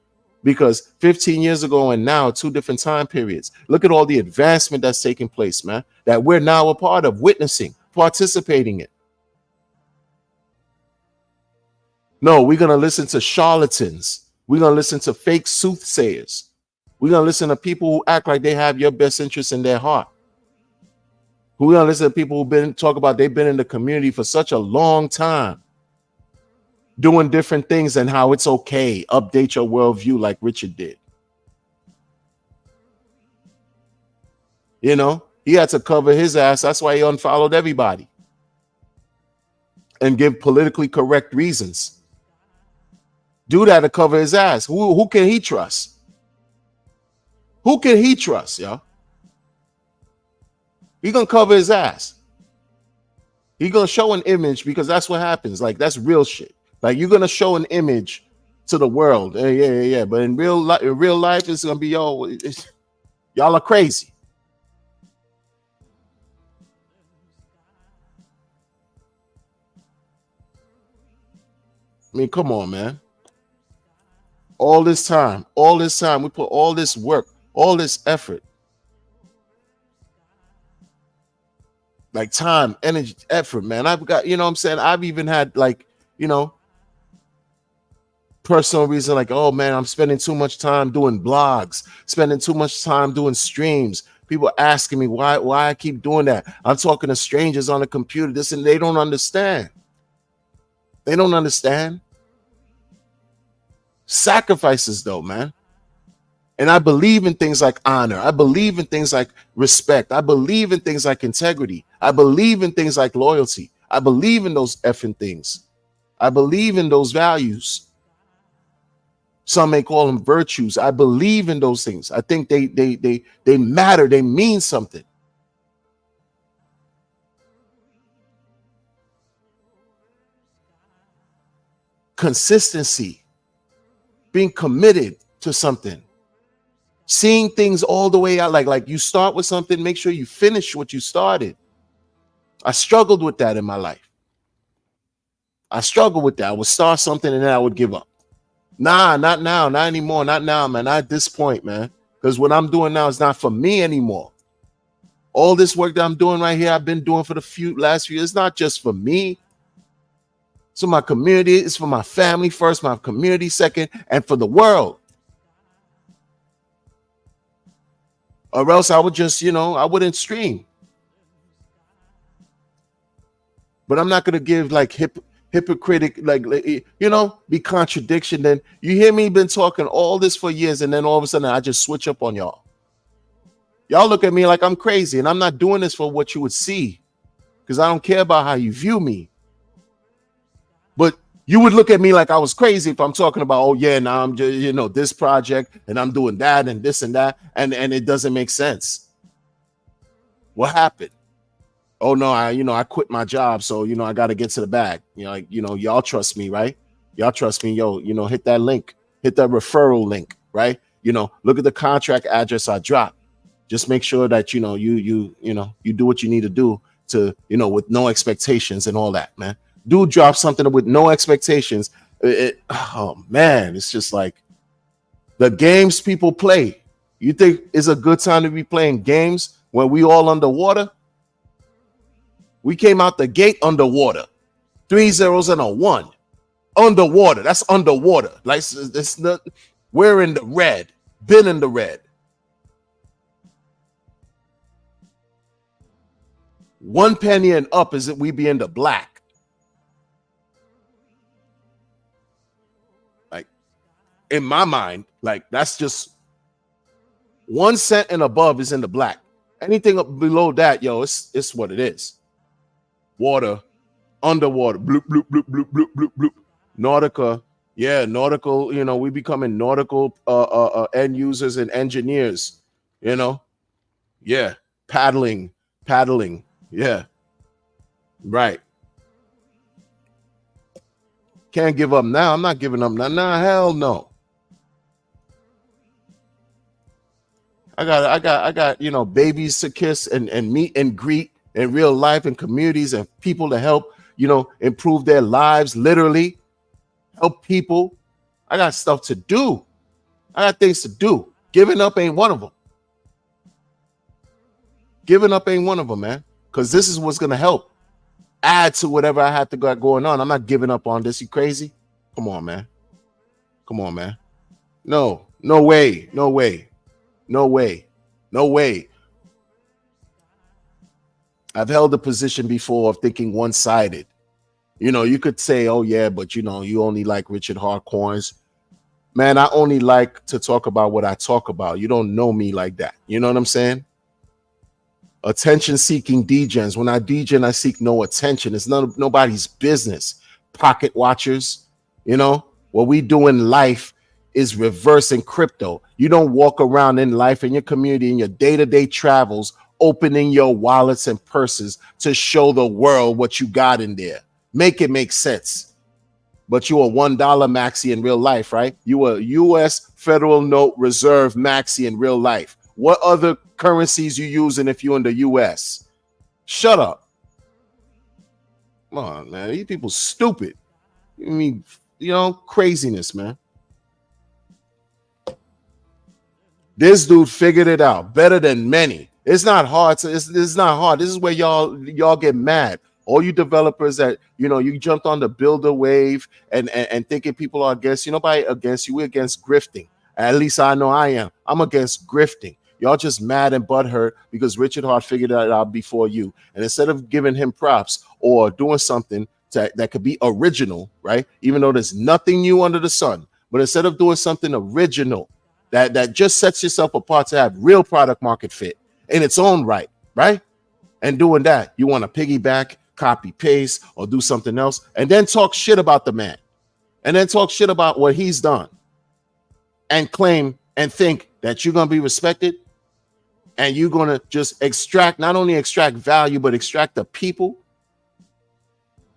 Because 15 years ago and now, 2 different time periods. Look at all the advancement that's taking place, man, that we're now a part of, witnessing, participating in. No, we're going to listen to charlatans. We're going to listen to fake soothsayers. We're going to listen to people who act like they have your best interest in their heart. We're going to listen to people they've been in the community for such a long time, doing different things and how it's okay. Update your worldview like Richard did. He had to cover his ass. That's why he unfollowed everybody and give politically correct reasons. Do that to cover his ass. Who can he trust? Who can he trust, y'all? He gonna cover his ass. He gonna show an image because that's what happens. Like that's real shit. Like you're gonna show an image to the world, yeah. But in real life, it's gonna be y'all are crazy. I mean, come on, man. All this time, we put all this work, all this effort, like time, energy, effort, man. I've got, I've even had like, personal reason, like, oh man, I'm spending too much time doing blogs, spending too much time doing streams. People asking me why I keep doing that. I'm talking to strangers on the computer, this, and they don't understand. They don't understand. Sacrifices though, man. And I believe in things like honor. I believe in things like respect. I believe in things like integrity. I believe in things like loyalty. I believe in those effing things. I believe in those values. Some may call them virtues. I believe in those things. I think they matter. They mean something. Consistency, being committed to something, seeing things all the way out. Like you start with something, make sure you finish what you started. I struggled with that in my life. I struggled with that. I would start something and then I would give up. Nah, not now, not anymore, not now, man. Not at this point, man. Because what I'm doing now is not for me anymore. All this work that I'm doing right here, I've been doing for the last few years. It's not just for me. It's for my community. It's for my family first, my community second, and for the world. Or else I would just, I wouldn't stream. But I'm not going to give like hypocritic, be contradiction. Then you hear me been talking all this for years, and then all of a sudden I just switch up on y'all. Y'all look at me like I'm crazy, and I'm not doing this for what you would see, because I don't care about how you view me. But you would look at me like I was crazy if I'm talking about, oh yeah, now I'm just, this project and I'm doing that and this and that, and it doesn't make sense. What happened? Oh no, I quit my job, so I got to get to the bag. Y'all trust me, right? Y'all trust me, hit that link, hit that referral link, right? Look at the contract address I dropped. Just make sure that you do what you need to do to with no expectations and all that, man. Do drop something with no expectations. Oh man, it's just like the games people play. You think it's a good time to be playing games when we all underwater? We came out the gate underwater. 3 zeros and a 1. Underwater. That's underwater. Like it's not, we're in the red. Been in the red. 1 penny and up is that we be in the black. Like in my mind, like that's just 1 cent and above is in the black. Anything up below that, it's what it is. Water, underwater, bloop, bloop, bloop, bloop, bloop, bloop, bloop. Nautica, yeah, nautical, we becoming nautical end users and engineers, yeah, paddling, yeah, right. Can't give up now. I'm not giving up now. Nah, hell no. I got, babies to kiss and meet and greet in real life and communities and people to help, improve their lives, literally help people. I got stuff to do. I got things to do. Giving up ain't one of them. Giving up ain't one of them, man, because this is what's going to help add to whatever I have to got going on. I'm not giving up on this. You crazy? Come on, man. Come on, man. No way. No way. No way. No way. I've held a position before of thinking one-sided. You could say, oh yeah, but you only like Richard Harcourns. Man, I only like to talk about what I talk about. You don't know me like that. You know what I'm saying? Attention-seeking degens. When I degen, I seek no attention. It's nobody's business. Pocket watchers. What we do in life is reversing crypto. You don't walk around in life, in your community, in your day-to-day travels, opening your wallets and purses to show the world what you got in there. Make it make sense. But you a $1 maxi in real life, right? You a U.S. Federal Note Reserve maxi in real life. What other currencies you using if you're in the U.S.? Shut up. Come on, man. These people stupid. I mean, craziness, man. This dude figured it out better than many. It's not hard. It's not hard. This is where y'all get mad. All you developers that, you jumped on the builder wave and thinking people are against you. Nobody against you. We're against grifting. At least I know I am. I'm against grifting. Y'all just mad and butthurt because Richard Hart figured that out before you. And instead of giving him props or doing something that could be original, right? Even though there's nothing new under the sun, but instead of doing something original that just sets yourself apart to have real product market fit in its own right, right? And doing that, you want to piggyback, copy, paste, or do something else, and then talk shit about the man, and then talk shit about what he's done, and claim and think that you're going to be respected, and you're going to just not only extract value, but extract the people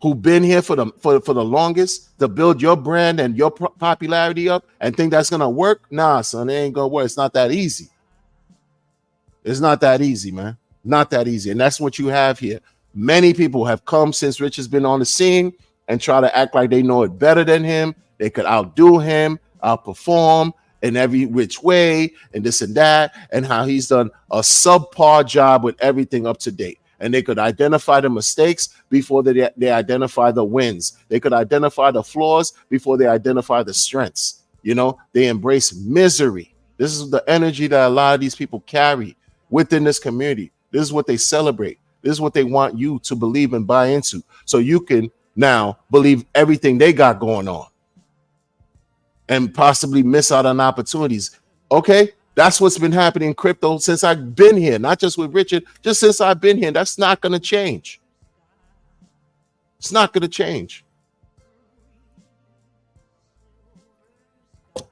who've been here for the longest to build your brand and your popularity up, and think that's going to work. Nah, son, it ain't going to work. It's not that easy. It's not that easy, man. Not that easy. And that's what you have here. Many people have come since Rich has been on the scene and try to act like they know it better than him. They could outdo him, outperform in every which way, and this and that, and how he's done a subpar job with everything up to date. And they could identify the mistakes before they identify the wins. They could identify the flaws before they identify the strengths. They embrace misery. This is the energy that a lot of these people carry within this community. This is what they celebrate. This is what they want you to believe and buy into, so you can now believe everything they got going on and possibly miss out on opportunities. Okay, that's what's been happening in crypto since I've been here, not just with Richard, just since I've been here. That's not going to change. It's not going to change.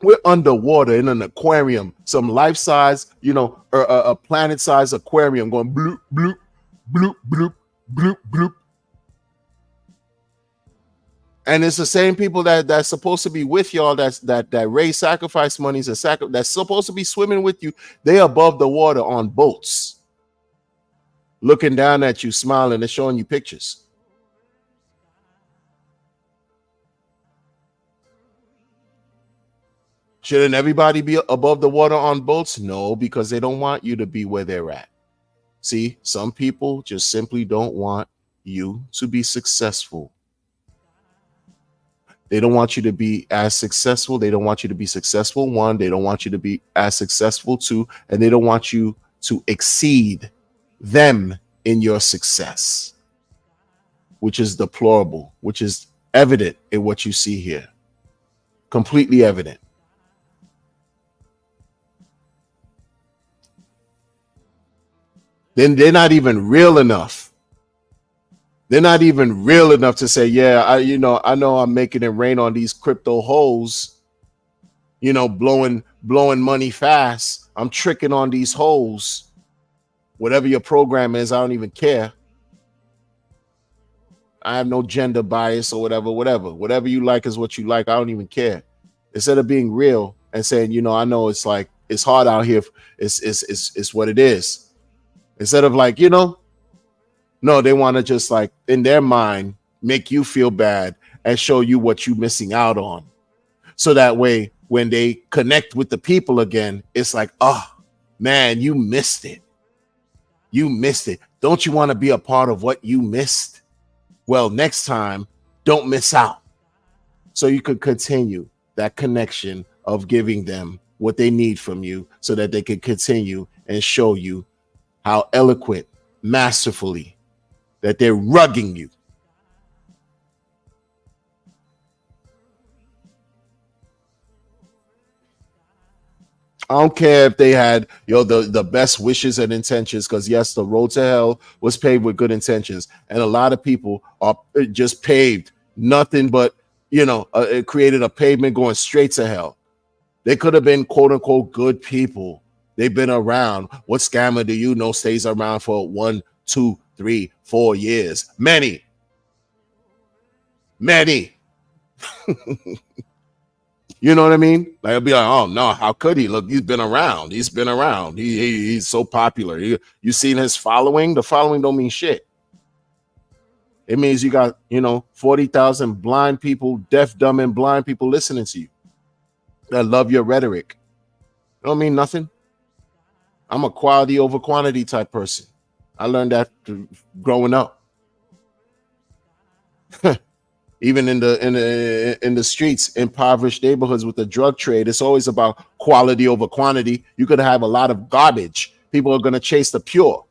We're underwater in an aquarium, some life-size, a planet-size aquarium going bloop, bloop, bloop, bloop, bloop, bloop. And it's the same people that's supposed to be with y'all that raise sacrifice monies and that's supposed to be swimming with you. They above the water on boats, looking down at you, smiling and showing you pictures. Shouldn't everybody be above the water on boats? No, because they don't want you to be where they're at. See, some people just simply don't want you to be successful. They don't want you to be as successful. They don't want you to be successful. One, they don't want you to be as successful. Two, and they don't want you to exceed them in your success, which is deplorable, which is evident in what you see here. Completely evident. Then they're not even real enough. They're not even real enough to say, yeah, I know I'm making it rain on these crypto hoes, blowing money fast. I'm tricking on these hoes. Whatever your program is, I don't even care. I have no gender bias or whatever you like is what you like. I don't even care. Instead of being real and saying, I know it's hard out here. It's what it is. Instead of no, they want to just in their mind make you feel bad and show you what you're missing out on. So that way, when they connect with the people again, it's like, oh man, you missed it. You missed it. Don't you want to be a part of what you missed? Well, next time, don't miss out. So you could continue that connection of giving them what they need from you so that they can continue and show you how eloquent, masterfully, that they're rugging you. I don't care if they had the best wishes and intentions, because yes, the road to hell was paved with good intentions, and a lot of people are just paved nothing but it created a pavement going straight to hell. They could have been quote unquote good people. They've been around. What scammer do you know stays around for 1, 2, 3, 4 years? Many. You know what I mean? I'll be like, oh no, how could he? Look, he's been around. He's so popular. You seen his following? The following don't mean shit. It means you got 40,000 blind people, deaf, dumb, and blind people listening to you that love your rhetoric. It don't mean nothing. I'm a quality over quantity type person. I learned that growing up. Even in the streets, impoverished neighborhoods with the drug trade, it's always about quality over quantity. You could have a lot of garbage. People are gonna chase the pure.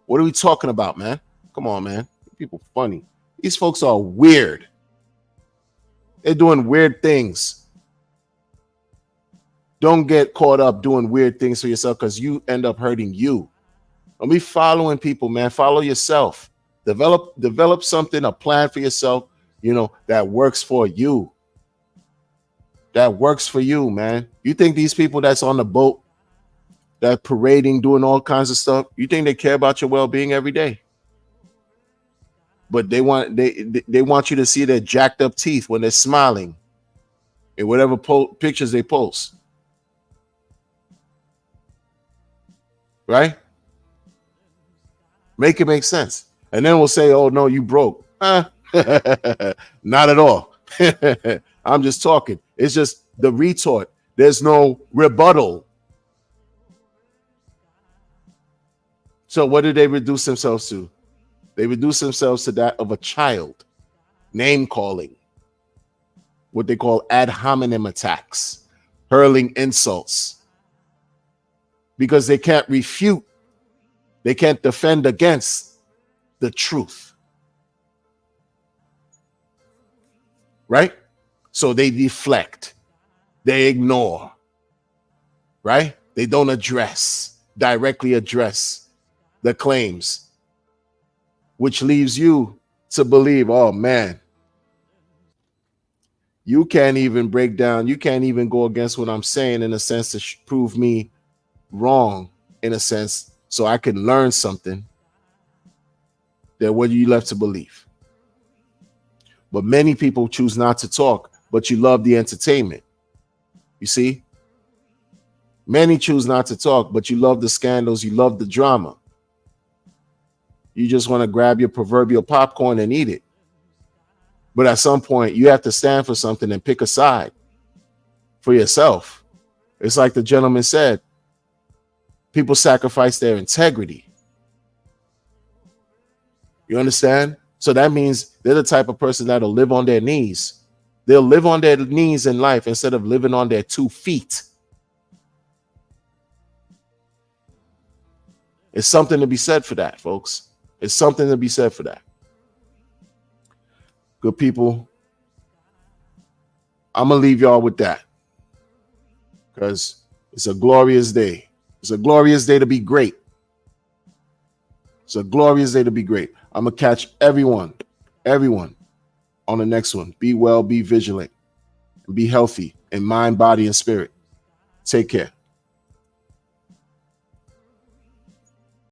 What are we talking about, man? Come on, man. People funny. These folks are weird. They're doing weird things. Don't get caught up doing weird things for yourself, because you end up hurting you. Don't be following people, man. Follow yourself. Develop something, a plan for yourself, that works for you. That works for you, man. You think these people that's on the boat, that parading, doing all kinds of stuff, you think they care about your well-being every day? But they want you to see their jacked up teeth when they're smiling in whatever pictures they post. Right? Make it make sense. And then we'll say, oh, no, you broke. Not at all. I'm just talking. It's just the retort. There's no rebuttal. So what do they reduce themselves to? They reduce themselves to that of a child. Name calling. What they call ad hominem attacks. Hurling insults. Because they can't refute. They can't defend against the truth. Right? So they deflect. They ignore. Right? They don't directly address the claims, which leaves you to believe, oh man, you can't even break down, you can't even go against what I'm saying in a sense to prove me wrong, in a sense, so I can learn something. Then what are you left to believe? But many people choose not to talk, but you love the entertainment. You see? Many choose not to talk, but you love the scandals, you love the drama. You just want to grab your proverbial popcorn and eat it. But at some point, you have to stand for something and pick a side for yourself. It's like the gentleman said, people sacrifice their integrity. You understand? So that means they're the type of person that'll live on their knees. They'll live on their knees in life instead of living on their 2 feet. It's something to be said for that, folks. It's something to be said for that. Good people, I'm going to leave y'all with that, because it's a glorious day. It's a glorious day to be great. It's a glorious day to be great. I'm going to catch everyone on the next one. Be well, be vigilant, and be healthy in mind, body, and spirit. Take care.